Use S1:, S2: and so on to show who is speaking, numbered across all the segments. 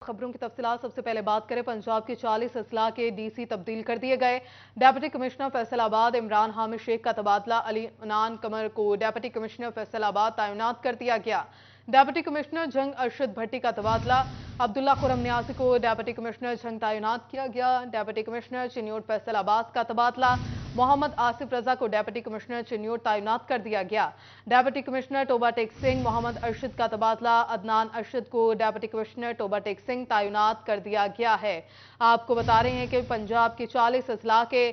S1: खबरों की तफसीलात सबसे पहले बात करें। पंजाब के 40 अजला के डीसी तब्दील कर दिए गए। डेप्यूटी कमिश्नर फैसलाबाद इमरान हामिद शेख का तबादला अली अनान कमर को डेप्यूटी कमिश्नर फैसलाबाद तैनात कर दिया गया। डेप्यूटी कमिश्नर जंग अरशद भट्टी का तबादला अब्दुल्ला खुरम न्याजी को डेप्यूटी कमिश्नर जंग तैनात किया गया। डेप्यूटी कमिश्नर चिन्योट फैसलाबाद का तबादला मोहम्मद आसिफ रजा को डेप्यूटी कमिश्नर चिन्योट तैनात कर दिया गया। डेप्यूटी कमिश्नर टोबा टेक सिंह मोहम्मद अरशद का तबादला अदनान अरशद को डेप्यूटी कमिश्नर टोबा टेक सिंह तैनात कर दिया गया है। आपको बता रहे हैं कि पंजाब के 40 अजला के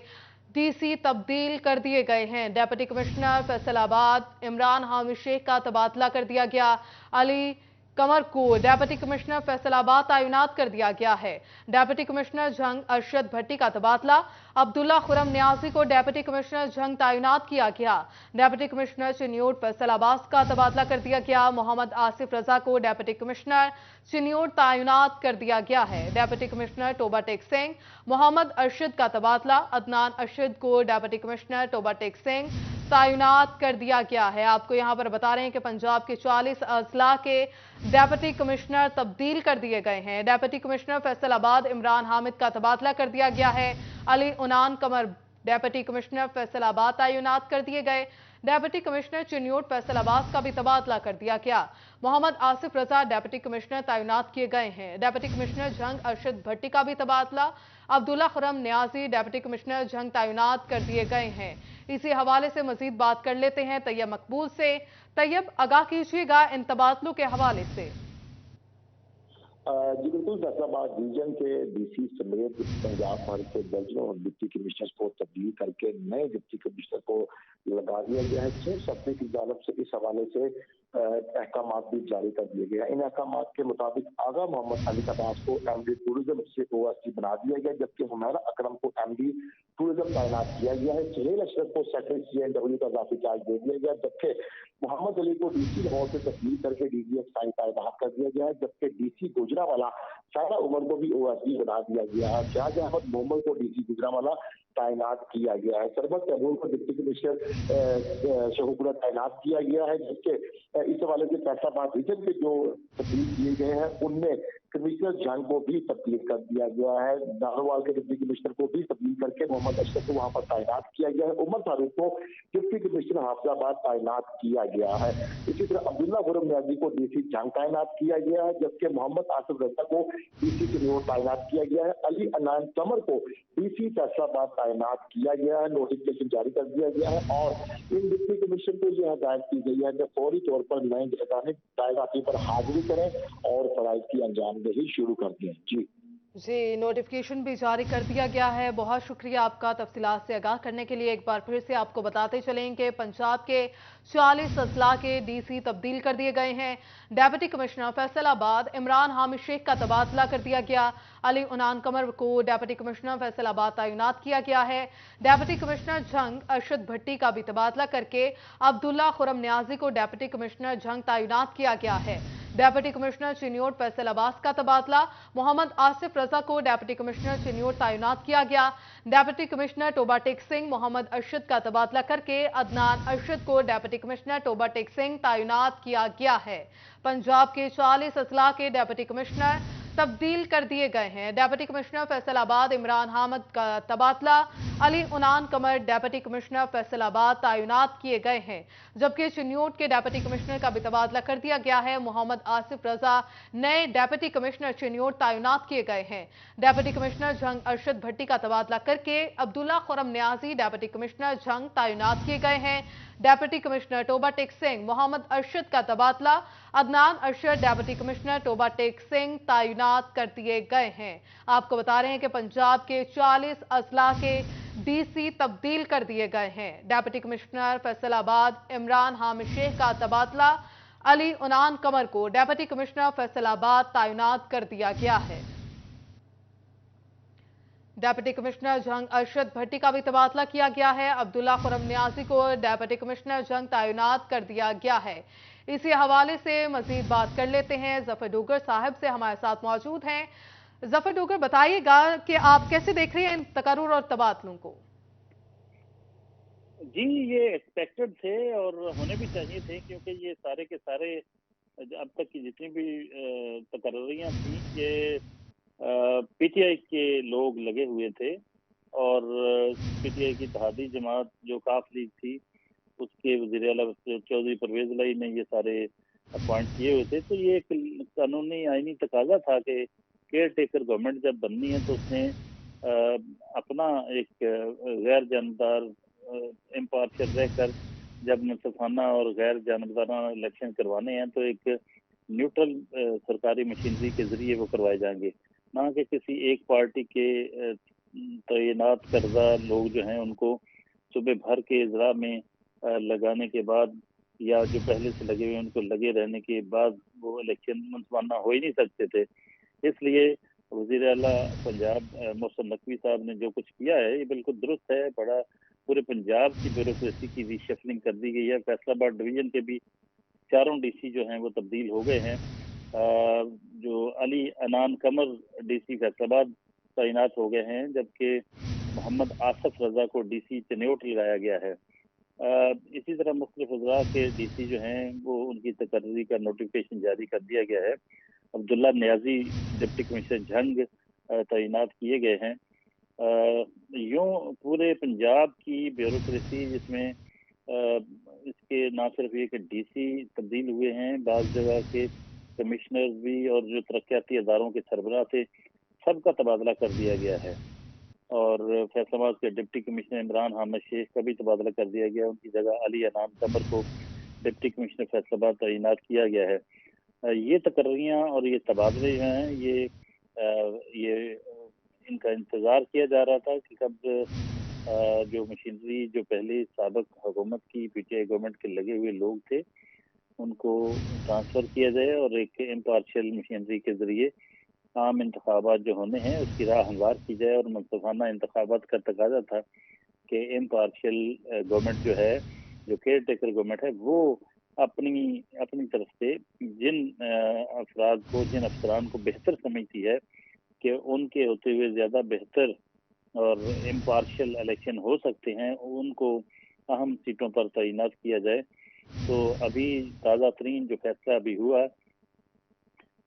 S1: डीसी तब्दील कर दिए गए हैं। डेप्यूटी कमिश्नर फैसलाबाद इमरान हामिद शेख का तबादला कर दिया गया। अली कमर को डेप्यूटी कमिश्नर फैसलाबाद तैनात कर दिया गया है। डेप्यूटी कमिश्नर जंग अरशद भट्टी का तबादला अब्दुल्ला खुरम न्याजी को डेप्यूटी कमिश्नर जंग तैनात किया गया। डेप्यूटी कमिश्नर चिन्योट फैसलाबाद का तबादला कर दिया गया। मोहम्मद आसिफ रजा को डेप्यूटी कमिश्नर चिन्योट तैनात कर दिया गया है। डेप्यूटी कमिश्नर टोबा टेक सिंह मोहम्मद अरशद का तबादला अदनान अरशद को डेप्यूटी कमिश्नर टोबा टेक सिंह तैनात कर दिया गया है। आपको यहां पर बता रहे हैं कि पंजाब के 40 अजला के डेप्यूटी कमिश्नर तब्दील कर दिए गए हैं। डेप्यूटी कमिश्नर फैसलाबाद इमरान हामिद का तबादला कर दिया गया है। अली उनान कमर डेप्यूटी कमिश्नर फैसलाबाद तैनात कर दिए गए। डेप्यूटी कमिश्नर चिन्योट फैसलाबाद का भी तबादला कर दिया गया। मोहम्मद आसिफ रजा डेप्यूटी कमिश्नर तैनात किए गए हैं। डेप्यूटी कमिश्नर जंग अरशद भट्टी का भी तबादला अब्दुल्ला खुरम न्याजी डेप्यूटी कमिश्नर जंग तैनात कर दिए गए हैं। इसी हवाले से मजीद बात कर लेते हैं तैयब मकबूल से। तैयब, आगाह कीजिएगा इन तबादलों के हवाले से।
S2: जी बिल्कुल, फैसलाबाद रीजन के डीसी समेत पंजाब भर के दर्जनों डिप्टी कमिश्नर को तब्दील करके नए डिप्टी कमिश्नर को लगा दिया गया है। चीफ सप्ते की जानिब से इस हवाले से अहकाम भी जारी कर दिए गए हैं। इन अहकाम के मुताबिक आगा मोहम्मद अली अब्बास को एमडी टूरिज्म से ओएसडी बना दिया गया, जबकि हुमैरा अकरम को एमडी टूरिज्म तैनात किया गया है। सुहेल अशरफ को सेक्रेटरी सीएनडब्ल्यू का इजाफी चार्ज दे दिया गया, जबकि मोहम्मद अली को डीसी लाहौर से तब्दील करके डीजीएफ साइन तैनात कर दिया गया है, जबकि डीसी गुजरावाला सारा उमर को भी ओएसडी बना दिया गया है। शाहजहां अहमद मोहम्मद को डीसी गुजरावाला तैनात किया गया है। सरबत तैमूर को डिप्टी कमिश्नर शहूपुरा तैनात किया गया है, जबकि इस हवाले से फैसलाबाद रीजन के जो तब्दील किए गए हैं उनमें कमिश्नर जंग को भी तब्दील कर दिया गया है। नारोवाल के डिप्टी कमिश्नर को भी तब्दील करके मोहम्मद अशरफ को वहां पर तैनात किया गया है। उमर फारूक को डिप्टी कमिश्नर हाफिजाबाद तैनात किया गया है। इसी तरह अब्दुल्ला खुरम न्याजी को डीसी जंग तैनात किया गया है, जबकि मोहम्मद आसिफ रजा को डीसी चिन्योट तैनात किया गया है। अली अनान कमर को डीसी फैसलाबाद तैनात किया गया है। नोटिफिकेशन जारी कर दिया गया है और इन डिप्टी कमिश्नर को यह हदायत की गई है कि फौरी तौर पर नए तैनाती पर हाजिरी करें और फराइज की अंजामदही शुरू कर दें।
S1: जी, नोटिफिकेशन भी जारी कर दिया गया है। बहुत शुक्रिया आपका तफसीलात से आगाह करने के लिए। एक बार फिर से आपको बताते चलें कि पंजाब के 40 अजला के डीसी तब्दील कर दिए गए हैं। डेप्यूटी कमिश्नर फैसलाबाद इमरान हामिद शेख का तबादला कर दिया गया। अली उनान कमर को डेप्यूटी कमिश्नर फैसलाबाद तैनात किया गया है। डेप्यूटी कमिश्नर जंग अरशद भट्टी का भी तबादला करके अब्दुल्ला खुरम न्याजी को डेप्यूटी कमिश्नर जंग तैनात किया गया है। डेप्यूटी कमिश्नर चिन्योट फैसलाबाद का तबादला मोहम्मद आसिफ रजा को डेप्यूटी कमिश्नर चिन्योट तैनात किया गया। डेप्यूटी कमिश्नर टोबा टेक सिंह मोहम्मद अरशद का तबादला करके अदनान अरशद को डेप्यूटी कमिश्नर टोबा टेक सिंह तैनात किया गया है। पंजाब के 40 अजला के डेप्यूटी कमिश्नर तब्दील कर दिए गए हैं। डेप्यूटी कमिश्नर फैसलाबाद इमरान हामिद का तबादला अली उनान कमर डेप्यूटी कमिश्नर फैसलाबाद तैनात किए गए हैं, जबकि चिन्योट के डेप्यूटी कमिश्नर का भी तबादला कर दिया गया है। मोहम्मद आसिफ रजा नए डेप्यूटी कमिश्नर चिन्योट तैनात किए गए हैं। डेप्यूटी कमिश्नर जंग अरशद भट्टी का तबादला करके अब्दुल्ला खुरम न्याजी डेप्यूटी कमिश्नर जंग तैनात किए गए हैं। डेप्यूटी कमिश्नर टोबा टेक सिंह मोहम्मद अरशद का तबादला अदनान अरशद डेप्यूटी कमिश्नर टोबा टेक सिंह तैनात कर दिए गए हैं। आपको बता रहे हैं कि पंजाब के 40 अजला के डीसी तब्दील कर दिए गए हैं। डेप्यूटी कमिश्नर फैसलाबाद इमरान हामिद शेख का तबादला अली उनान कमर को डेप्यूटी कमिश्नर फैसलाबाद तैनात कर दिया गया है। डेप्यूटी कमिश्नर जंग अरशद भट्टी का भी तबादला किया गया है। अब्दुल्ला खुरम न्याजी को डेप्यूटी कमिश्नर जंग तैनात कर दिया गया है। इसी हवाले से मजीद बात कर लेते हैं। जफर डोगर साहब से हमारे साथ मौजूद हैं। जफर डोगर, बताइएगा कि आप कैसे देख रहे हैं इन तकर्रुर और तबादलों को?
S3: जी, ये एक्सपेक्टेड थे और होने भी चाहिए थे, क्योंकि ये सारे के सारे अब तक की जितनी भी तकर्रियाँ थी, ये पीटीआई के लोग लगे हुए थे और पीटीआई की इत्तेहादी जमात जो काफ लीग थी उसके वज़ीर आला चौधरी परवेज लाई ने ये सारे अपॉइंट किए हुए थे। तो ये एक कानूनी आईनी तकाजा था कि केयर टेकर गवर्नमेंट जब बननी है तो उसने अपना एक गैर जानबदार इम्पार्शियल रहकर जब मुंसफाना और गैर जानबदाराना इलेक्शन करवाने हैं तो एक न्यूट्रल सरकारी मशीनरी के जरिए वो करवाए जाएंगे, ना कि किसी एक पार्टी के तैनात करदा लोग जो हैं उनको सुबह भर के इजरा में लगाने के बाद या जो पहले से लगे हुए उनको लगे रहने के बाद वो इलेक्शन मुंसफाना हो ही नहीं सकते थे। इसलिए वज़ीर आला पंजाब मोहसिन नकवी साहब ने जो कुछ किया है ये बिल्कुल दुरुस्त है। बड़ा पूरे पंजाब की ब्यूरोक्रेसी की रीशफलिंग कर दी गई है। फैसलाबाद डिवीजन के भी चारों डीसी जो हैं वो तब्दील हो गए हैं। जो अली अनान कमर डीसी फैसलाबाद तैनात हो गए हैं, जबकि मोहम्मद आसफ रजा को डीसी चन्योट लगाया गया है। इसी तरह मुख्तलिफ अजला के डीसी जो हैं वो उनकी तकर्री का नोटिफिकेशन जारी कर दिया गया है। अब्दुल्ला नियाजी डिप्टी कमिश्नर झंग तैनात किए गए हैं। यूं पूरे पंजाब की ब्यूरोक्रेसी जिसमें इसके ना सिर्फ ये कि डीसी तब्दील हुए हैं, बाज़ जगह के कमिश्नर भी और जो तरक्याती अदारों के सरबराह थे सबका तबादला कर दिया गया है। और फैसलाबाद के डिप्टी कमिश्नर इमरान हामिद शेख का भी तबादला कर दिया गया। उनकी जगह अली अनान कमर को डिप्टी कमिश्नर फैसलाबाद तैनात किया गया है। ये तकर्रियाँ और ये तबादले जो हैं ये इनका इंतज़ार किया जा रहा था कि कब जो मशीनरी जो पहले साबिक हुकूमत की पीटीआई गवर्नमेंट के लगे हुए लोग थे उनको ट्रांसफ़र किया जाए और एक इम्पार्शियल मशीनरी के ज़रिए आम इंतखाबात जो होने हैं उसकी राह हमवार की जाए। और मुंसफाना इंतखाबात का तकाजा था कि इम्पार्शियल गवर्नमेंट जो है, जो केयर टेकर गवर्नमेंट है, वो अपनी तरफ से जिन अफराद को, जिन अफसरान को बेहतर समझती है कि उनके होते हुए ज़्यादा बेहतर और इम्पार्शियल इलेक्शन हो सकते हैं, उनको अहम सीटों पर तैनात किया जाए। तो अभी ताज़ा तरीन जो फैसला अभी हुआ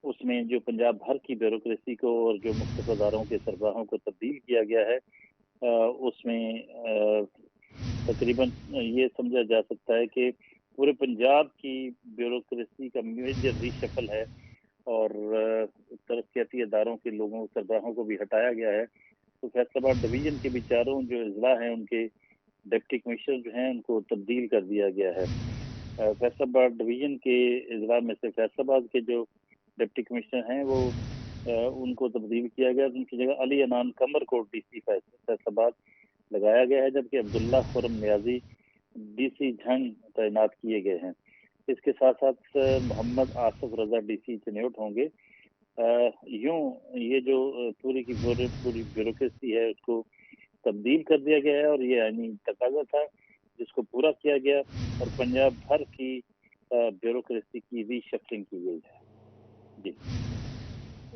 S3: उसमें जो पंजाब भर की ब्यूरोक्रेसी को और जो मुख्तलिफ अदारों के सरबराहों को तब्दील किया गया है, उसमें तकरीबन ये समझा जा सकता है कि पूरे पंजाब की ब्यूरोक्रेसी का मेजर रीशफल है और तरक्याती अदारों के लोगों सरबराहों को भी हटाया गया है। तो फैसलाबाद डिवीजन के भी चारों जो अजला हैं उनके डिप्टी कमिश्नर जो हैं उनको तब्दील कर दिया गया है। फैसलाबाद डिवीजन के अजला में से फैसलाबाद के जो डिप्टी कमिश्नर हैं वो उनको तब्दील किया गया। उनकी जगह अली अनान कमर को डीसी फैसलाबाद लगाया गया है, जबकि अब्दुल्ला खुरम नियाजी डीसी झंग तैनात किए गए हैं। इसके साथ साथ मोहम्मद आसफ रजा डीसी चन्योट होंगे। यूं ये जो पूरी की पूरी ब्यूरोक्रेसी है उसको तब्दील कर दिया गया है और ये आईनी तकाजा था जिसको पूरा किया गया और पंजाब भर की ब्यूरोक्रेसी की रीशफलिंग की गई है। जी,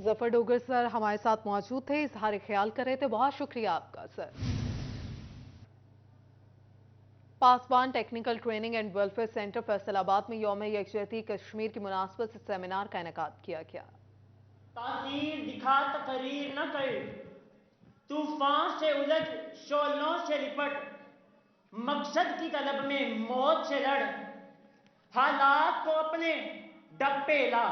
S1: जफर डोगर सर हमारे साथ मौजूद थे, इजहार ख्याल कर रहे थे, बहुत शुक्रिया आपका sir. Paswan technical training and welfare centre Faisalabad में यौम यकजहती कश्मीर की मुनासबत से सेमिनार का इनेकाद किया गया।
S4: तासीर दिखा तकरीर न कर, तूफान से उलझ शोलों से लिपट, मकसद की तलब में मौत से लड़, हालात को अपने डप्पे ला,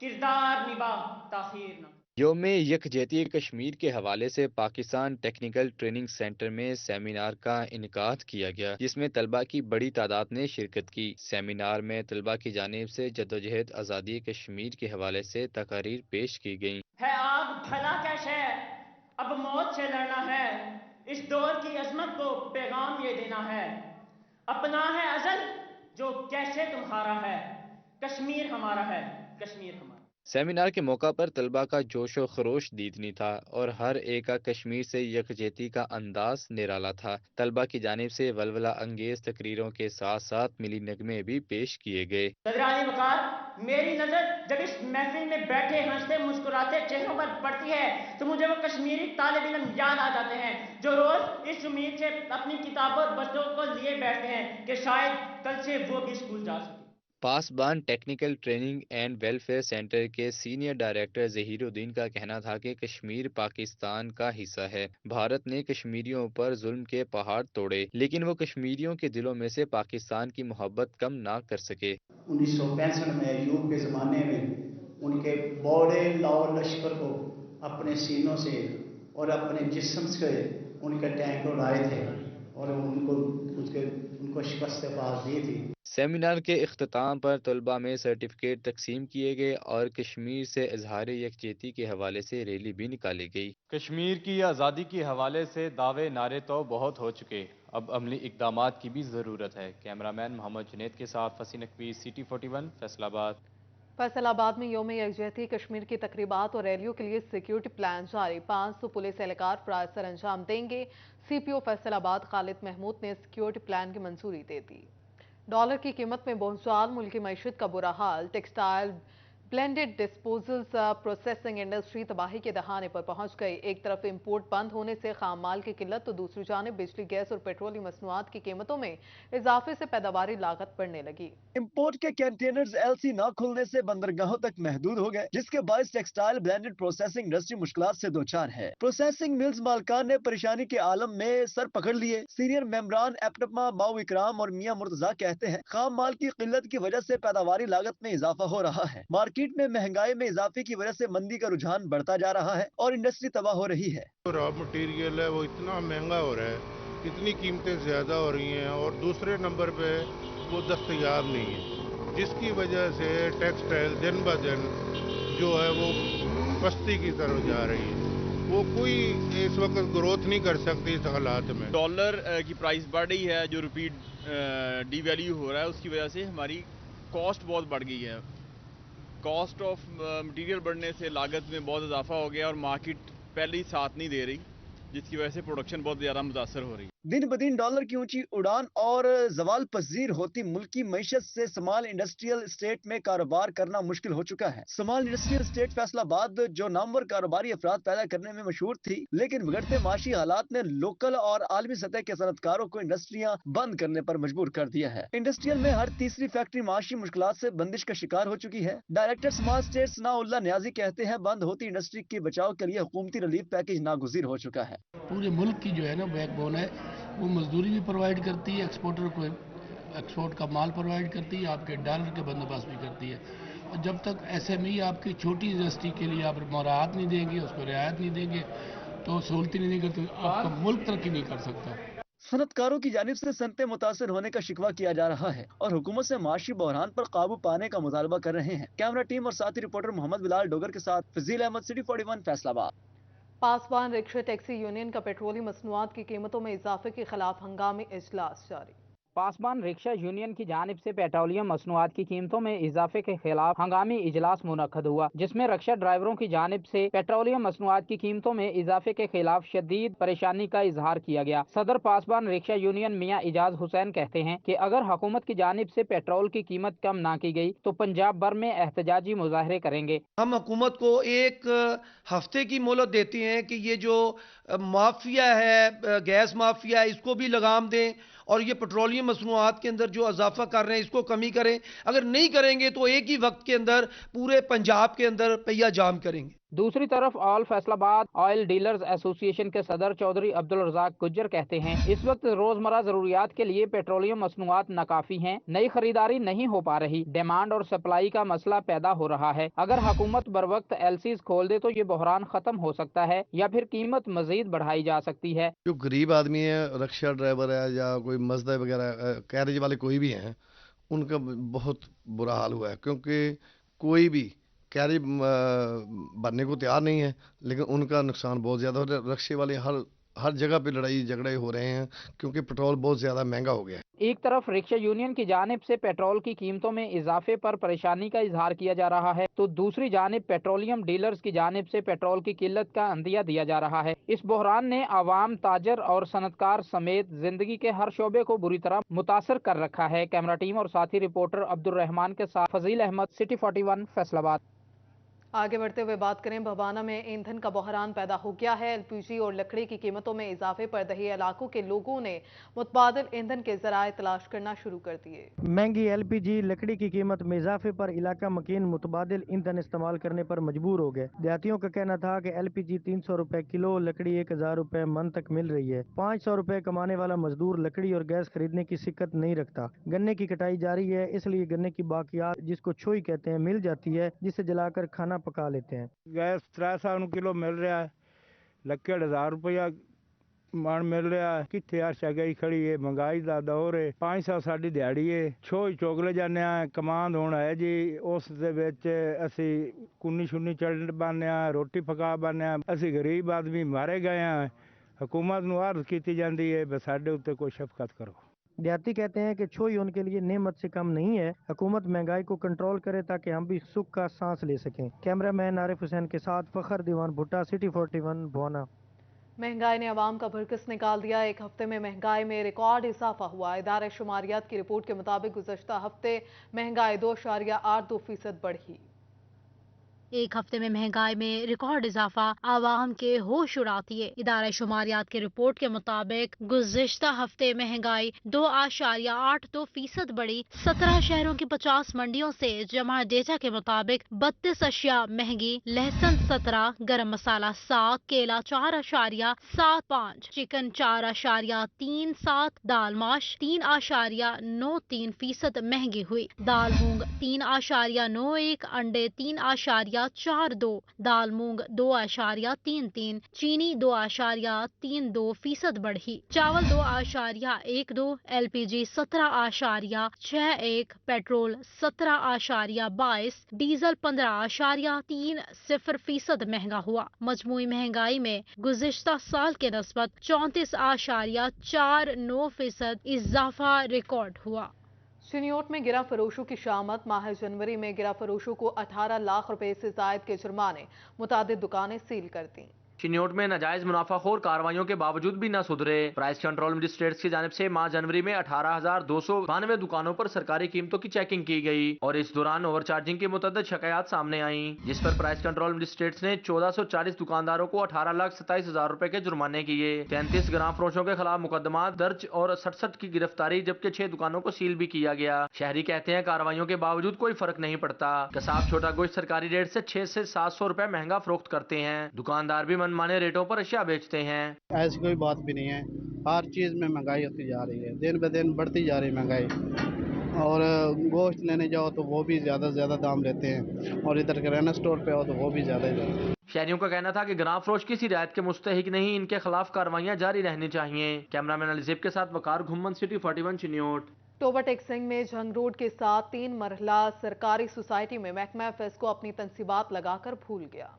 S4: किरदार निभा ताखीर न।
S5: यौम यकजहती कश्मीर के हवाले से पाकिस्तान टेक्निकल ट्रेनिंग सेंटर में सेमिनार का इनेकाद किया गया, जिसमें तलबा की बड़ी तादाद ने शिरकत की। सेमिनार में तलबा की जानिब से जद्दोजहद आज़ादी कश्मीर के हवाले से तकारीर पेश की गयी।
S4: है आग भला कैसे अब मौत से लड़ना है, इस दौर की अजमत को पैगाम ये देना है, अपना है अजल जो कैसे तुम्हारा है, कश्मीर हमारा है, कश्मीर हमारा।
S5: सेमिनार के मौका पर तलबा का जोश व खरोश दीदनी था और हर एक का कश्मीर से यकजहती का अंदाज निराला था। तलबा की जानिब से वलवला अंगेज तकरीरों के साथ साथ मिली नगमे भी पेश किए गए।
S4: मेरी नजर जब इस महफिल में बैठे हंसते मुस्कुराते चेहरों पर पड़ती है तो मुझे वो कश्मीरी तालिब इल्म याद आ जाते हैं जो रोज इस उम्मीद से अपनी किताबों और बच्चों को लिए बैठते हैं कि शायद कल से वो भी स्कूल जा सके।
S5: Pasban technical training and welfare centre के सीनियर डायरेक्टर ज़हीरुद्दीन का कहना था कि कश्मीर पाकिस्तान का हिस्सा है। भारत ने कश्मीरियों पर जुल्म के पहाड़ तोड़े, लेकिन वो कश्मीरियों के दिलों में से पाकिस्तान की मोहब्बत कम ना कर सके।
S6: 1965 में अयूब के ज़माने में उनके बड़े लाहौर लश्कर को अपने सीनों से और अपने जिस्म से उनके टैंक उड़ाए थे और उनको शिकस्त पास दी थी।
S5: सेमिनार के इख्तिताम पर तलबा में सर्टिफिकेट तकसीम किए गए और कश्मीर से इजहार यकजहती के हवाले से रैली भी निकाली गई।
S7: कश्मीर की आज़ादी के हवाले से दावे नारे तो बहुत हो चुके, अब अमली इकदामात की भी ज़रूरत है। कैमरामैन मोहम्मद जुनैद के साथ फसीन नकवी, CT41 फैसलाबाद।
S1: फैसलाबाद में यौम यकजहती कश्मीर की तकरीबात और रैलियों के लिए सिक्योरिटी प्लान जारी, 500 पुलिस एहलकार फ्राज सर अंजाम देंगे। CPO फैसलाबाद खालिद महमूद ने सिक्योरिटी प्लान की मंजूरी दे दी। डॉलर की कीमत में बोलचाल, मुल्की मईशत का बुरा हाल, textile blended disposals processing industry तबाही के दहाने पर पहुंच गई। एक तरफ इंपोर्ट बंद होने से खाम माल की किल्लत तो दूसरी जानिब बिजली, गैस और पेट्रोलियम मसनूआत की कीमतों में इजाफे से पैदावारी लागत बढ़ने लगी।
S8: इंपोर्ट के कंटेनर्स LC न खुलने से बंदरगाहों तक महदूद हो गए, जिसके बायस टेक्सटाइल ब्लेंडेड प्रोसेसिंग इंडस्ट्री मुश्किलात से दो चार है। प्रोसेसिंग मिल्स मालकान ने परेशानी के आलम में सर पकड़ लिए। सीनियर मेंबरान एपटमा माऊ इकराम और मियां मुर्तजा कहते हैं, खाम माल की किल्लत की वजह से पैदावारी लागत में इजाफा हो रहा है। मार्केट में महंगाई में इजाफे की वजह से मंदी का रुझान बढ़ता जा रहा है और इंडस्ट्री तबाह हो रही है।
S9: रॉ मटेरियल है वो इतना महंगा हो रहा है, इतनी कीमतें ज्यादा हो रही हैं और दूसरे नंबर पे वो दस्तयाब नहीं है, जिसकी वजह से टेक्सटाइल दिन ब दिन जो है वो पस्ती की तरफ जा रही है। वो कोई इस वक्त ग्रोथ नहीं कर सकती इस हालात में।
S10: डॉलर की प्राइस बढ़ रही है, जो रुपी डीवैल्यू हो रहा है, उसकी वजह से हमारी कॉस्ट बहुत बढ़ गई है। कॉस्ट ऑफ मटेरियल बढ़ने से लागत में बहुत इजाफा हो गया और मार्केट पहले ही साथ नहीं दे रही, जिसकी वजह से प्रोडक्शन बहुत ज़्यादा मुतासर हो रही है।
S8: दिन ब दिन डॉलर की ऊंची उड़ान और जवाल पजीर होती मुल्की मईशत से स्मॉल इंडस्ट्रियल स्टेट में कारोबार करना मुश्किल हो चुका है। स्मॉल इंडस्ट्रियल स्टेट फैसलाबाद जो नामवर कारोबारी अफराद पैदा करने में मशहूर थी, लेकिन बिगड़ते माशी हालात ने लोकल और आलमी सतह के सनतकारों को इंडस्ट्रियां बंद करने पर मजबूर कर दिया है। इंडस्ट्रियल में हर तीसरी फैक्ट्री माशी मुश्किलात से बंदिश का शिकार हो चुकी है। Director small state Sanaullah Niazi कहते हैं, बंद होती इंडस्ट्री के बचाव के लिए हुकूमती रिलीफ पैकेज नागुज़ीर हो चुका है।
S11: पूरे मुल्क की जो है ना बैकबोन है, वो मजदूरी भी प्रोवाइड करती है, एक्सपोर्टर को एक्सपोर्ट का माल प्रोवाइड करती है, आपके डॉलर के बंदोबस्त भी करती है। और जब तक SME आपकी छोटी इंडस्ट्री के लिए आप मराहत नहीं देंगे, उसको रियायत नहीं देंगे, तो सहूलती नहीं देंगे, तो आपका मुल्क तरक्की नहीं कर सकता।
S8: सनतकारों की जानिब से सनतें मुतासर होने का शिकवा किया जा रहा है और हुकूमत से माशी बहरान पर काबू पाने का मुतालबा कर रहे हैं। कैमरा टीम और साथी रिपोर्टर मोहम्मद बिलाल डोगर के साथ फजील अहमद, CT41 फैसलाबाद।
S1: पासवान रिक्शा टैक्सी यूनियन का पेट्रोलियम मसनूआत की कीमतों में इजाफे के खिलाफ हंगामी इजलास जारी।
S12: पासबान रिक्शा यूनियन की जानिब से पेट्रोलियम मसनूआत की कीमतों में इजाफे के खिलाफ हंगामी इजलास मुनक्कद हुआ, जिसमें रिक्शा ड्राइवरों की जानिब से पेट्रोलियम मसनूआत की कीमतों में इजाफे के खिलाफ शदीद परेशानी का इजहार किया गया। सदर पासबान रिक्शा यूनियन मियां इजाज हुसैन कहते हैं कि अगर हुकूमत की जानिब से पेट्रोल की कीमत कम ना की गई तो पंजाब भर में एहतजाजी मुजाहरे करेंगे।
S13: हम हुकूमत को एक हफ्ते की मोहलत देते हैं कि ये जो माफिया है, गैस माफिया है, इसको भी लगाम दें और ये पेट्रोलियम मसनूआत के अंदर जो इजाफा कर रहे हैं इसको कमी करें। अगर नहीं करेंगे तो एक ही वक्त के अंदर पूरे पंजाब के अंदर पहिया जाम करेंगे।
S12: दूसरी तरफ all Faisalabad oil dealers association के सदर चौधरी अब्दुल रज़ाक गुज्जर कहते हैं, इस वक्त रोजमर्रा जरूरियात के लिए पेट्रोलियम मसनूआत नाकाफी हैं, नई खरीदारी नहीं हो पा रही, डिमांड और सप्लाई का मसला पैदा हो रहा है। अगर हुकूमत बर वक्त LCs खोल दे तो ये बहरान खत्म हो सकता है या फिर कीमत मजीद बढ़ाई जा सकती है।
S14: जो गरीब आदमी है, रिक्शा ड्राइवर है या कोई मजदा वगैरह कैरेज वाले कोई भी हैं, उनका बहुत बुरा हाल हुआ है, क्योंकि कोई भी कैरेज भरने को तैयार नहीं है, लेकिन उनका नुकसान बहुत ज़्यादा हो रहा है। रिक्शे वाले हर जगह पे लड़ाई झगड़े हो रहे हैं क्योंकि पेट्रोल बहुत ज़्यादा महंगा हो गया है।
S12: एक तरफ रिक्शा यूनियन की जानिब से पेट्रोल की कीमतों में इजाफे पर परेशानी का इजहार किया जा रहा है, तो दूसरी जानिब पेट्रोलियम डीलर्स की जानिब से पेट्रोल की किल्लत का अंदिया दिया जा रहा है। इस बहरान ने आवाम, ताजर और सनतकार समेत जिंदगी के हर शोबे को बुरी तरह मुतासर कर रखा है। कैमरा टीम और साथी रिपोर्टर अब्दुल रहमान के साथ फजील अहमद, CT41 फैसलाबाद।
S1: आगे बढ़ते हुए बात करें, भवाना में ईंधन का बहरान पैदा हो गया है। एलपीजी और लकड़ी की कीमतों में इजाफे पर दही इलाकों के लोगों ने मुतबादिल ईंधन के जराए तलाश करना शुरू कर दिए।
S15: महंगी एलपीजी लकड़ी की कीमत में इजाफे पर इलाका मकीन मुतबादिल ईंधन इस्तेमाल करने पर मजबूर हो गए। देहातियों का कहना था कि एलपीजी 300 रुपए किलो, लकड़ी 1000 रुपए मन तक मिल रही है। 500 रुपए कमाने वाला मजदूर लकड़ी और गैस खरीदने की सिक्कत नहीं रखता। गन्ने की कटाई जारी है, इसलिए गन्ने की बाकियात जिसको छोई कहते हैं मिल जाती है, जिसे जलाकर खाना पका लेते हैं।
S16: गैस 300 किलो मिल रहा है, लक्के 1000 रुपया ਮਣ ਮਿਲ ਰਿਹਾ ਕਿੱਥੇ ਆ ਸਗਾਈ ਖੜੀ ਏ ਮਹਿੰਗਾਈ ਦਾ ਦੌਰ ਏ 500 ਸਾਡੀ ਦਿਹਾੜੀ ਏ ਛੋਈ ਚੋਗਲੇ ਜਾਂਦੇ ਆ ਕਮਾਂਡ ਹੁਣ ਹੈ ਜੀ ਉਸ ਦੇ ਵਿੱਚ ਅਸੀਂ ਕੁੰਨੀ ਸ਼ੁੰਨੀ ਚੜ੍ਹ ਬੰਨ੍ਹਿਆ ਰੋਟੀ ਪਕਾ ਬੰਨ੍ਹਿਆ ਅਸੀਂ ਗਰੀਬ ਆਦਮੀ ਮਾਰੇ ਗਏ ਆ हुकूमत ਨੂੰ अर्ज की ਜਾਂਦੀ है बस ਸਾਡੇ ਉੱਤੇ कोई शफकत करो।
S15: देहाती कहते हैं कि छोई उनके लिए नेमत से कम नहीं है। हुकूमत महंगाई को कंट्रोल करे ताकि हम भी सुख का सांस ले सकें। कैमरामैन आरिफ हुसैन के साथ फखर दीवान भुट्टा, सिटी 41 भवाना।
S1: महंगाई ने आवाम का भरकस निकाल दिया। एक हफ्ते में महंगाई में रिकॉर्ड इजाफा हुआ। इदारे शुमारियात की रिपोर्ट के मुताबिक गुज़श्ता हफ्ते महंगाई 2.82% बढ़ी।
S17: एक हफ्ते में महंगाई में रिकॉर्ड इजाफा आवाम के होश उड़ाती है। इदारा शुमारियात की रिपोर्ट के मुताबिक गुज़िश्ता हफ्ते महंगाई 2.82% बढ़ी। 17 शहरों की 50 मंडियों से जमा डेटा के मुताबिक 32 अशिया महंगी। लहसुन 17, गरम मसाला 7, केला 4.75, चिकन 4.37, दाल माश 3.93% महंगी हुई। दाल मूंग 3.91, अंडे 3.42, दाल मूंग 2.33, चीनी 2.32% बढ़ी। चावल 2.12, एलपीजी 17.61, पेट्रोल 17.22, डीजल 15.30% महंगा हुआ। मजमूई महंगाई में गुज़िश्ता साल के नस्बत 34.49% इजाफा रिकॉर्ड हुआ।
S1: चिनियोट में गिरा फरोशों की शामत। माह जनवरी में गिरा फरोशों को 18 लाख रुपए से जायद के जुर्माने। मुतादिद दुकानें सील कर दी।
S18: चिनियोट में नाजायज मुनाफाखोर कार्रवाइयों के बावजूद भी न सुधरे। प्राइस कंट्रोल मजिस्ट्रेट्स की जानिब से माह जनवरी में 18,292 दुकानों पर सरकारी कीमतों की चेकिंग की गई और इस दौरान ओवरचार्जिंग की मुतअद्दिद शिकायत सामने आई, जिस पर प्राइस कंट्रोल मजिस्ट्रेट्स ने 1440 दुकानदारों को 18,27,000 रुपए के जुर्माने किए। 33 ग्राम फरोशों के खिलाफ मुकदमा दर्ज और 67 की गिरफ्तारी, जबकि 6 दुकानों को सील भी किया गया। शहरी कहते हैं कार्रवाइयों के बावजूद कोई फर्क नहीं पड़ता। कसाब छोटा गोश्त सरकारी रेट से 600 से 700 रुपए महंगा फरोख्त करते हैं। दुकानदार भी मनमाने रेटों पर अशिया बेचते हैं।
S19: ऐसी कोई बात भी नहीं है, हर चीज में महंगाई होती जा रही है, दिन ब दिन बढ़ती जा रही है महंगाई। और गोश्त लेने जाओ तो वो भी ज्यादा से ज्यादा दाम लेते हैं और इधर किराना स्टोर पे आओ तो वो भी ज्यादा ही लेते हैं।
S18: शहरियों का कहना था कि ग्राम फरोश किसी रियायत के मुस्तहिक नहीं, इनके खिलाफ कार्रवाइयां जारी रहनी चाहिए। कैमरामैन अलीजेब के साथ वकार घुम्मन, सिटी 41 चिनियोट।
S1: टोबा टेक्सिंग में जंग रोड के साथ 3 मरहला सरकारी सोसाइटी में महकमा फेस्को अपनी तनसीबात लगाकर भूल गया।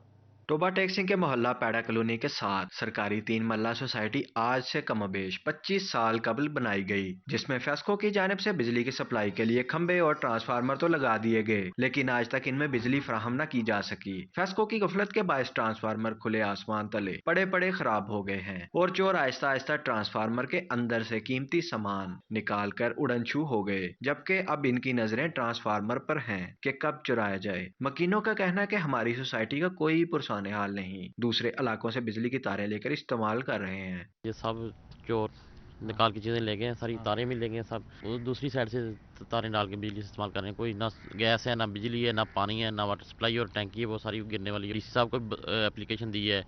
S20: टोबा टेक्सिंग के मोहल्ला पैड़ा कॉलोनी के साथ सरकारी 3 मरला सोसाइटी आज से कमोबेश 25 साल कबल बनाई गई, जिसमें फेस्को की जानिब से बिजली की सप्लाई के लिए खंबे और ट्रांसफार्मर तो लगा दिए गए, लेकिन आज तक इनमें बिजली फराहम न की जा सकी। फेस्को की गफलत के बायस ट्रांसफार्मर खुले आसमान तले पड़े पड़े खराब हो गए हैं और चोर आहिस्ता आहिस्ता ट्रांसफार्मर के अंदर से कीमती सामान निकाल कर उड़न छू हो गए, जबकि अब इनकी नजरें ट्रांसफार्मर पर हैं कि कब चुराया जाए। मकीनों का कहना है कि हमारी सोसाइटी का कोई पुरसान हाल नहीं, दूसरे इलाकों से बिजली की तारें लेकर इस्तेमाल कर रहे हैं।
S21: ये सब चोर निकाल की चीजें ले गए, सारी तारें भी ले गए, सब दूसरी साइड से तारें डाल के बिजली इस्तेमाल कर रहे हैं। कोई ना गैस है, ना बिजली है, ना पानी है, ना वाटर सप्लाई और टैंकी है, वो सारी गिरने वाली है। डीसी साहब को एप्लीकेशन दी है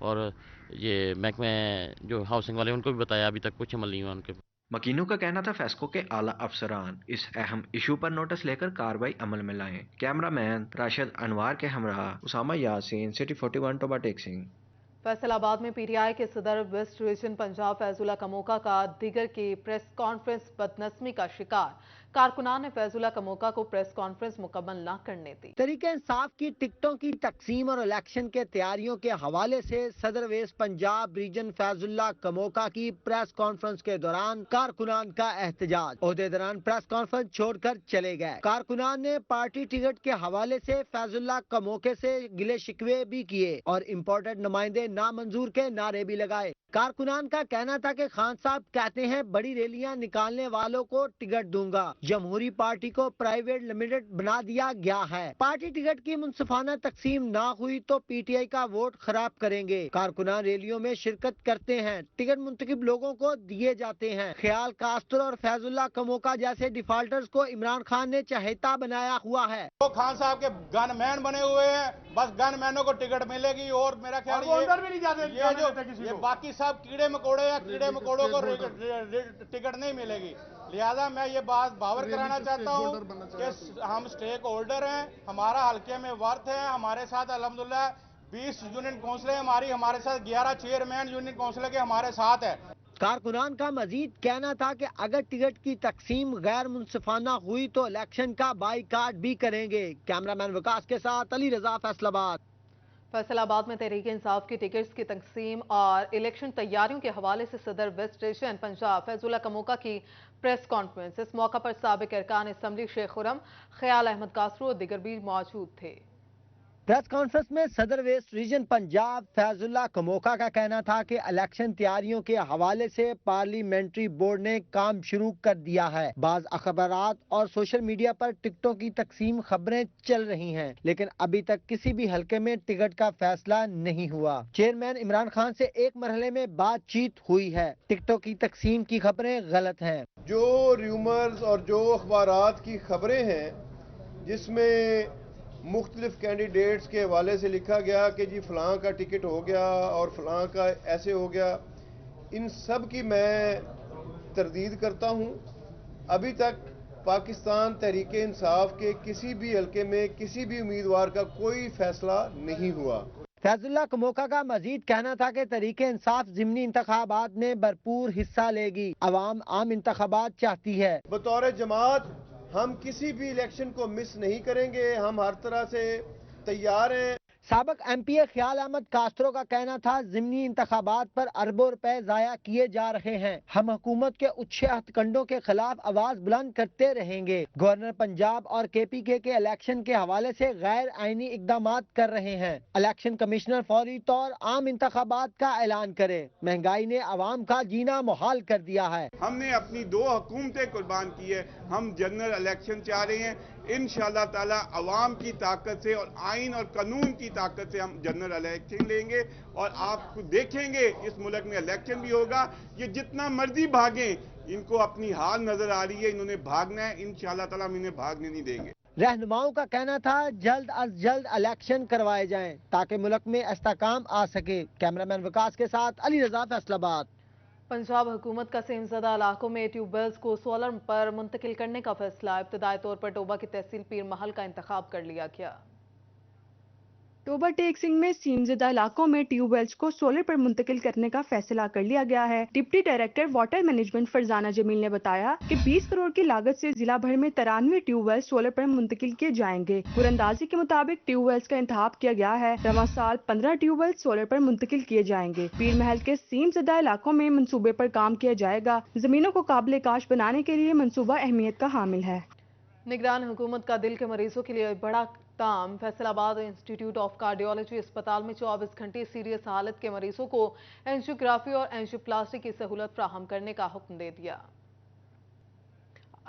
S21: और ये महकमे जो हाउसिंग वाले उनको भी बताया, अभी तक कुछ अमल नहीं हुआ उनके।
S20: मकीनों का कहना था फेस्को के आला अफसरान इस अहम इशू पर नोटिस लेकर कार्रवाई अमल में लाएं। कैमरामैन राशिद अनवार के हमरा उसामा यासीन, सिटी 41 टोबा टेक्सिंग।
S1: फैसलाबाद में पीटीआई के सदर वेस्ट डिवीजन पंजाब फैजुल्ला कमोका का दिगर की प्रेस कॉन्फ्रेंस बदनस्मी का शिकार। कारकुनान ने फैजुल्ला कमोका को प्रेस कॉन्फ्रेंस मुकम्मल न करने दी।
S22: तरीके इंसाफ की टिकटों की तकसीम और इलेक्शन के तैयारियों के हवाले से सदर वेस्ट पंजाब रीजन फैजुल्ला कमोका की प्रेस कॉन्फ्रेंस के दौरान कारकुनान का एहतजाज। ओहदेदारान प्रेस कॉन्फ्रेंस छोड़कर चले गए। कारकुनान ने पार्टी टिकट के हवाले से फैजुल्ला कमोके से गिले शिकवे भी किए और इम्पोर्टेड नुमाइंदे नामंजूर के नारे भी लगाए। कारकुनान का कहना था कि खान साहब कहते हैं बड़ी रैलियां निकालने वालों को टिकट दूंगा, जमहूरी पार्टी को प्राइवेट लिमिटेड बना दिया गया है। पार्टी टिकट की मुनसिफाना तकसीम ना हुई तो पीटीआई का वोट खराब करेंगे। कारकुनान रैलियों में शिरकत करते हैं, टिकट मुंतखब लोगों को दिए जाते हैं। ख्याल कास्तर और फैजुल्ला कमोका जैसे डिफाल्टर्स को इमरान खान ने चहेता बनाया हुआ है।
S2: वो खान साहब के गनमैन बने हुए हैं, बस गनमैनों को टिकट मिलेगी और मेरा ख्याल ये बाकी सब कीड़े मकोड़े या कीड़े मकोड़ों को टिकट नहीं मिलेगी। लिहाजा मैं ये बात बावर कराना चाहता हूँ कि हम स्टेक होल्डर हैं, हमारा हल्के में वर्थ है, हमारे साथ अल्हम्दुलिल्लाह 20 यूनियन काउंसिलें हमारे साथ 11 चेयरमैन यूनियन काउंसिल के हमारे साथ है।
S22: कारकुनान का मजीद कहना था कि अगर टिकट की तकसीम गैर मुनसिफाना हुई तो इलेक्शन का बाईकाट भी करेंगे। कैमरामैन विकास के साथ अली रजा, फैसलाबाद।
S1: फैसलाबाद में तहरीक इंसाफ की टिकट्स की तकसीम और इलेक्शन तैयारियों के हवाले से सदर वेस्ट एशियन पंजाब फैजुल्ला कमोका की प्रेस कॉन्फ्रेंस। इस मौका पर साबिक अरकान असम्बली शेख खुरम, ख्याल अहमद कासरू और दिगर भी मौजूद थे।
S22: प्रेस कॉन्फ्रेंस में सदर वेस्ट रीजन पंजाब फैजुल्ला कमोका का कहना था कि इलेक्शन तैयारियों के हवाले से पार्लियामेंट्री बोर्ड ने काम शुरू कर दिया है। बाज अखबारात और सोशल मीडिया पर टिकटों की तकसीम खबरें चल रही हैं, लेकिन अभी तक किसी भी हलके में टिकट का फैसला नहीं हुआ। चेयरमैन इमरान खान से एक मरहले में बातचीत हुई है। टिकटों की तकसीम की खबरें गलत हैं।
S3: जो र्यूमर्स और जो अखबारात की खबरें हैं जिसमें मुख्तलिफ कैंडिडेट्स के हवाले से लिखा गया कि जी फलां का टिकट हो गया और फलां का ऐसे हो गया, इन सब की मैं तरदीद करता हूं। अभी तक पाकिस्तान तहरीक इंसाफ के किसी भी हलके में किसी भी उम्मीदवार का कोई फैसला नहीं हुआ।
S22: फैजुल्ला कमोका का मजीद कहना था कि तहरीक इंसाफ ज़िमनी इंतखाबात में भरपूर हिस्सा लेगी। अवाम आम इंतखाबात चाहती है।
S3: बतौर जमात हम किसी भी इलेक्शन को मिस नहीं करेंगे, हम हर तरह से तैयार हैं।
S22: साबिक एमपीए ख्याल अहमद कास्त्रो का कहना था ज़िमनी इंतखाबात पर अरबों रुपए ज़ाया किए जा रहे हैं। हम हुकूमत के उच्छे हथकंडों के खिलाफ आवाज बुलंद करते रहेंगे। गवर्नर पंजाब और केपीके के इलेक्शन के हवाले से गैर आईनी इकदाम कर रहे हैं। इलेक्शन कमिश्नर फौरी तौर आम इंतखाबात का ऐलान करे। महंगाई ने आवाम का जीना मुहाल कर दिया है।
S23: हमने अपनी 2 हुकूमतें कुर्बान की है, हम जनरल इलेक्शन चाह रहे हैं। इंशाअल्लाह ताला अवाम की ताकत से और आइन और कानून की ताकत से हम जनरल इलेक्शन लेंगे और आप देखेंगे इस मुल्क में इलेक्शन भी होगा। ये जितना मर्जी भागें, इनको अपनी हाल नजर आ रही है, इन्होंने भागना है। इंशाअल्लाह ताला हम इन्हें भागने नहीं देंगे।
S22: रहनुमाओं का कहना था जल्द अज जल्द इलेक्शन करवाए जाएं ताकि मुल्क में इस्तेहकाम आ सके। कैमरामैन विकास के साथ अली रजा, फैसलाबाद।
S1: पंजाब हुकूमत का सेमज़दा इलाकों में ट्यूबवेल्स को सोलर पर मुंतकिल करने का फैसला। इब्तदाई तौर पर टोबा की तहसील पीर महल का इंतखाब कर लिया गया।
S24: टोबा टेक सिंह में सीमज़दा इलाकों में ट्यूबवेल्स को सोलर पर मुंतकिल करने का फैसला कर लिया गया है। Deputy director water management Farzana Jamil ने बताया कि 20 करोड़ की लागत से जिला भर में 93 ट्यूबवेल्स सोलर पर मुंतकिल किए जाएंगे। कुरंदाजी के मुताबिक ट्यूबवेल्स का इंतखाब किया गया है। रवां साल 15 ट्यूबवेल्स सोलर पर मुंतकिल किए जाएंगे। पीर महल के सीमज़दा इलाकों में मंसूबे पर काम किया जाएगा। जमीनों को काबिल काश बनाने के लिए मंसूबा अहमियत का हामिल है।
S1: निगरान हुकूमत का दिल के मरीजों के लिए बड़ा इक़दाम। फैसलाबाद इंस्टीट्यूट ऑफ कार्डियोलॉजी अस्पताल में 24 घंटे सीरियस हालत के मरीजों को एंजियोग्राफी और एंजियोप्लास्टी की सहूलत फ्राहम करने का हुक्म दे दिया।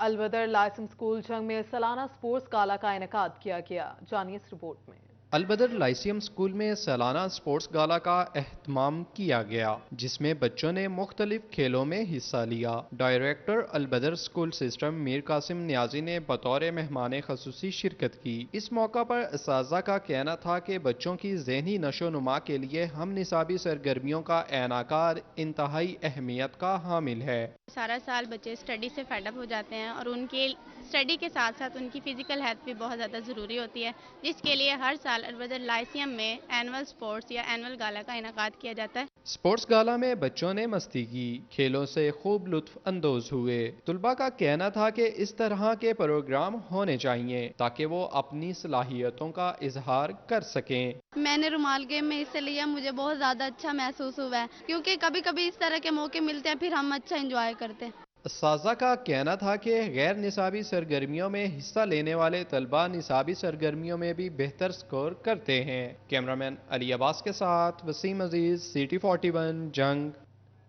S1: अलबदर लाइसेंस स्कूल जंग में सालाना स्पोर्ट्स गाला का इनेकाद किया गया। जानिए इस रिपोर्ट में।
S25: अलबदर लाइसियम स्कूल में सालाना स्पोर्ट्स गाला का एहतमाम किया गया, जिसमें बच्चों ने मुख्तलिफ खेलों में हिस्सा लिया। Director Albadar school system Mir Qasim Niazi ने बतौर मेहमान खसूसी शिरकत की। इस मौका पर असातिज़ा का कहना था कि बच्चों की ज़हनी नशोनुमा के लिए हम निसाबी सरगर्मियों का एनाकार इंतहाई अहमियत का हामिल है।
S26: सारा साल बच्चे स्टडी से फेडअप हो जाते हैं और उनके स्टडी के साथ साथ उनकी फिजिकल हेल्थ भी बहुत ज़्यादा ज़रूरी होती है, जिसके लिए हर साल अलबदर लाइसियम में एनुअल स्पोर्ट्स या एनुअल गाला का इनेकाद किया जाता है।
S25: स्पोर्ट्स गाला में बच्चों ने मस्ती की, खेलों से खूब लुत्फ अंदोज हुए। तुलबा का कहना था कि इस तरह के प्रोग्राम होने चाहिए ताकि वो अपनी सलाहियतों का इजहार कर सकें।
S26: मैंने रुमाल गेम में हिस्सा लिया, मुझे बहुत ज़्यादा अच्छा महसूस हुआ है क्योंकि कभी कभी इस तरह के मौके मिलते हैं, फिर हम अच्छा इंजॉय करते हैं।
S25: साजा का कहना था कि गैर निसाबी सरगर्मियों में हिस्सा लेने वाले तलबा निसाबी सरगर्मियों में भी बेहतर स्कोर करते हैं। कैमरामैन अली अब्बास के साथ वसीम अजीज, सिटी 41 जंग।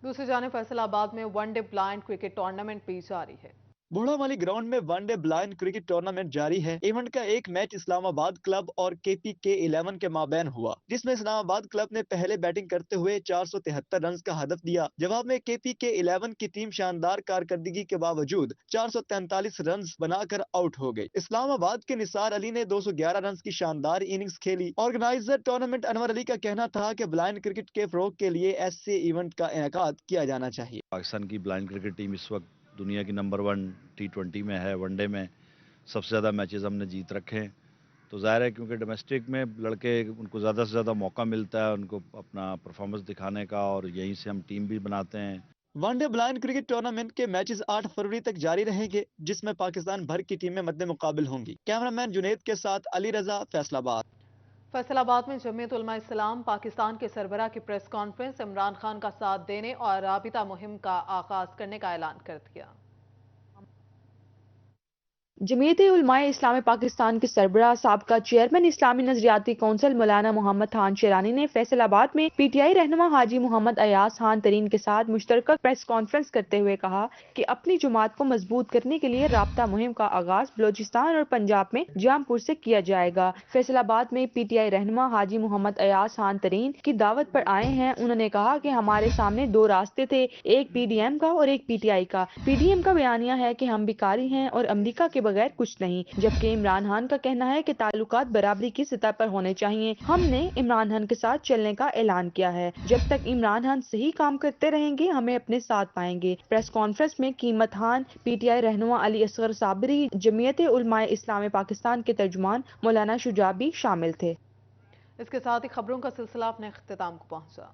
S1: दूसरी जानिब फैसलाबाद में वनडे ब्लाइंड क्रिकेट टूर्नामेंट भी जारी है।
S8: बूढ़ा वाली ग्राउंड में वनडे ब्लाइंड क्रिकेट टूर्नामेंट जारी है। इवेंट का एक मैच इस्लामाबाद क्लब और KPK 11 के माबैन हुआ, जिसमें इस्लामाबाद क्लब ने पहले बैटिंग करते हुए 473 रन का हदफ दिया। जवाब में KPK 11 की टीम शानदार कारकर्दगी के बावजूद 443 रन बनाकर आउट हो गई। इस्लामाबाद के निसार अली ने 211 रन की शानदार इनिंग्स खेली। ऑर्गेनाइजर टूर्नामेंट अनवर अली का कहना था कि ब्लाइंड क्रिकेट के फरोग के लिए ऐसे इवेंट का इनेकाद किया जाना चाहिए।
S4: पाकिस्तान की ब्लाइंड क्रिकेट टीम इस वक्त दुनिया की नंबर 1 T20 में है। वनडे में सबसे ज़्यादा मैचेस हमने जीत रखे हैं, तो ज़ाहिर है क्योंकि डोमेस्टिक में लड़के उनको ज़्यादा से ज़्यादा मौका मिलता है उनको अपना परफॉर्मेंस दिखाने का, और यहीं से हम टीम भी बनाते हैं।
S8: वनडे ब्लाइंड क्रिकेट टूर्नामेंट के मैचेस 8 फरवरी तक जारी रहेंगे, जिसमें पाकिस्तान भर की टीमें मद्दे मुकाबिल होंगी। कैमरामैन जुनेद के साथ अली रजा, फैसलाबाद।
S1: फैसलाबाद में जमीयत उलमा इस्लाम पाकिस्तान के सरबराह की प्रेस कॉन्फ्रेंस इमरान खान का साथ देने और राबिता मुहिम का आगाज करने का ऐलान कर दिया।
S24: जमीयत उलमा इस्लाम पाकिस्तान के सरबराह साबका चेयरमैन इस्लामी नजरियाती कौंसिल मौलाना मोहम्मद खान शेरानी ने फैसलाबाद में PTI रहनुमा हाजी मोहम्मद अयास खान तरीन के साथ मुश्तरका प्रेस कॉन्फ्रेंस करते हुए कहा कि अपनी जमात को मजबूत करने के लिए राब्ता मुहिम का आगाज बलोचिस्तान और पंजाब में जामपुर से किया जाएगा। फैसलाबाद में PTI रहनुमा हाजी मोहम्मद अयास खान तरीन की दावत पर आए हैं। उन्होंने कहा कि हमारे सामने 2 रास्ते थे, एक PDM का और एक PTI का। PDM का बयानिया है कि हम भिखारी हैं और अमरीका के बगैर कुछ नहीं, जबकि इमरान खान का कहना है कि ताल्लुकात बराबरी की सतह पर होने चाहिए। हमने इमरान खान के साथ चलने का ऐलान किया है। जब तक इमरान खान सही काम करते रहेंगे हमें अपने साथ पाएंगे। प्रेस कॉन्फ्रेंस में कीमत खान, PTI रहनुमा अली असगर साबरी, जमीयत उलमा इस्लाम पाकिस्तान के तर्जुमान मौलाना शुजा भी शामिल थे।
S1: इसके साथ ही खबरों का सिलसिला अपने इख्तिताम को पहुंचा।